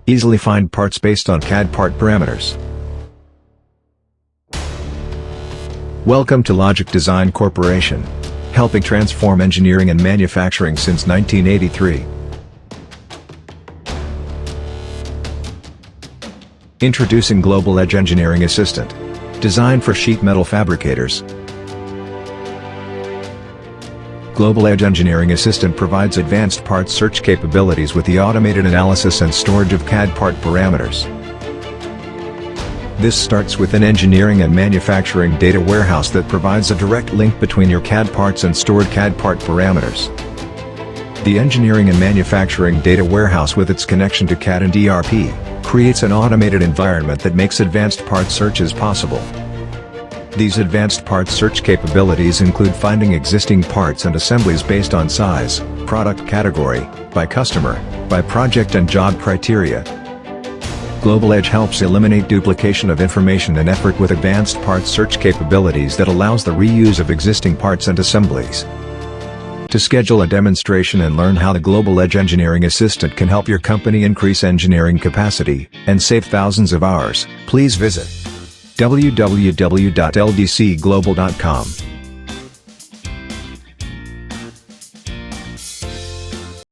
Easily find parts based on CAD part parameters. Welcome to Logic Design Corporation, helping transform engineering and manufacturing since 1983. Introducing Global Edge Engineering Assistant, designed for sheet metal fabricators. Global Edge Engineering Assistant provides advanced parts search capabilities with the automated analysis and storage of CAD part parameters. This starts with an engineering and manufacturing data warehouse that provides a direct link between your CAD parts and stored CAD part parameters. The engineering and manufacturing data warehouse, with its connection to CAD and ERP, creates an automated environment that makes advanced part searches possible. These advanced parts search capabilities include finding existing parts and assemblies based on size, product category, by customer, by project and job criteria. Global Edge helps eliminate duplication of information and effort with advanced parts search capabilities that allows the reuse of existing parts and assemblies. To schedule a demonstration and learn how the Global Edge Engineering Assistant can help your company increase engineering capacity and save thousands of hours, please visit www.ldcglobal.com.